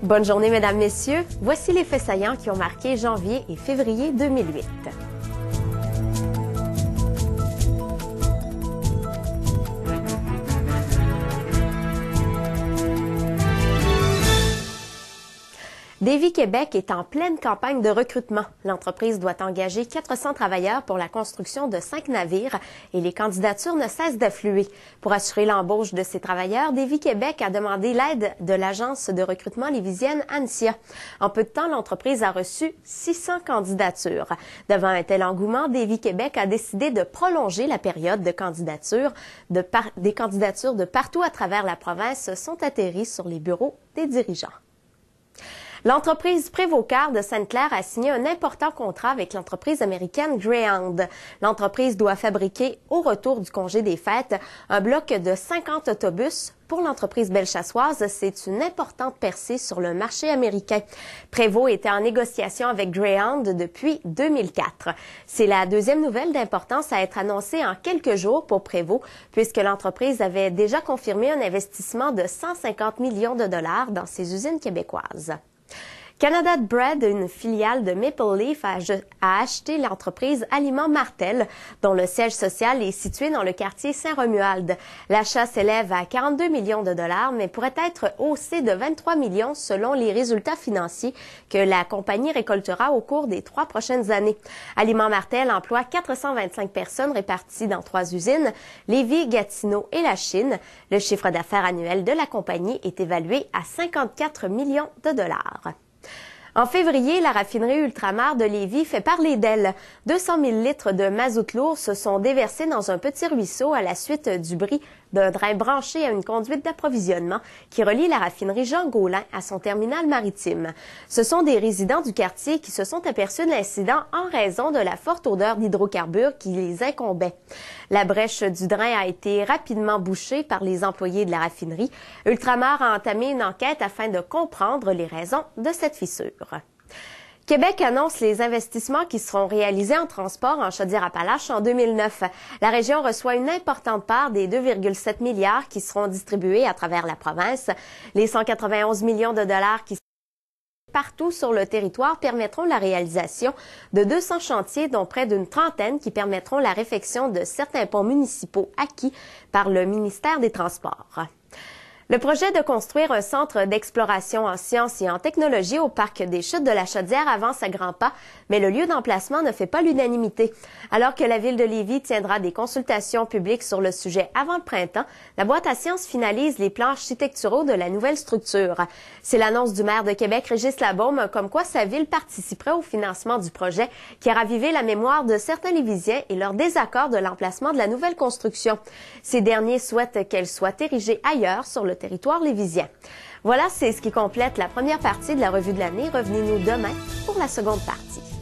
Bonne journée, Mesdames, Messieurs. Voici les faits saillants qui ont marqué janvier et février 2008. Davy Québec est en pleine campagne de recrutement. L'entreprise doit engager 400 travailleurs pour la construction de 5 navires et les candidatures ne cessent d'affluer. Pour assurer l'embauche de ces travailleurs, Davy Québec a demandé l'aide de l'agence de recrutement lévisienne ANSIA. En peu de temps, l'entreprise a reçu 600 candidatures. Devant un tel engouement, Davy Québec a décidé de prolonger la période de candidature. Des candidatures de partout à travers la province sont atterries sur les bureaux des dirigeants. L'entreprise Prévost-Car de Sainte-Claire a signé un important contrat avec l'entreprise américaine Greyhound. L'entreprise doit fabriquer, au retour du congé des fêtes, un bloc de 50 autobus. Pour l'entreprise belchassoise, c'est une importante percée sur le marché américain. Prévost était en négociation avec Greyhound depuis 2004. C'est la deuxième nouvelle d'importance à être annoncée en quelques jours pour Prévost, puisque l'entreprise avait déjà confirmé un investissement de 150 millions de dollars dans ses usines québécoises. Canada Bread, une filiale de Maple Leaf, a acheté l'entreprise Aliments Martel, dont le siège social est situé dans le quartier Saint-Romuald. L'achat s'élève à 42 millions de dollars, mais pourrait être haussé de 23 millions selon les résultats financiers que la compagnie récoltera au cours des 3 prochaines années. Aliments Martel emploie 425 personnes réparties dans 3 usines, Lévis, Gatineau et la Chine. Le chiffre d'affaires annuel de la compagnie est évalué à 54 millions de dollars. En février, la raffinerie Ultramar de Lévis fait parler d'elle. 200 000 litres de mazout lourd se sont déversés dans un petit ruisseau à la suite du bris d'un drain branché à une conduite d'approvisionnement qui relie la raffinerie Jean-Gaulin à son terminal maritime. Ce sont des résidents du quartier qui se sont aperçus de l'incident en raison de la forte odeur d'hydrocarbures qui les incombait. La brèche du drain a été rapidement bouchée par les employés de la raffinerie. Ultramar a entamé une enquête afin de comprendre les raisons de cette fissure. Québec annonce les investissements qui seront réalisés en transport en Chaudière-Appalaches en 2009. La région reçoit une importante part des 2,7 milliards qui seront distribués à travers la province. Les 191 millions de dollars qui partout sur le territoire permettront la réalisation de 200 chantiers, dont près d'une trentaine qui permettront la réfection de certains ponts municipaux acquis par le ministère des Transports. Le projet de construire un centre d'exploration en sciences et en technologie au parc des Chutes de la Chaudière avance à grands pas, mais le lieu d'emplacement ne fait pas l'unanimité. Alors que la Ville de Lévis tiendra des consultations publiques sur le sujet avant le printemps, la boîte à sciences finalise les plans architecturaux de la nouvelle structure. C'est l'annonce du maire de Québec, Régis Labaume, comme quoi sa ville participerait au financement du projet qui a ravivé la mémoire de certains Lévisiens et leur désaccord de l'emplacement de la nouvelle construction. Ces derniers souhaitent qu'elle soit érigée ailleurs sur le territoire lévisien. Voilà, c'est ce qui complète la première partie de la revue de l'année. Revenez-nous demain pour la seconde partie.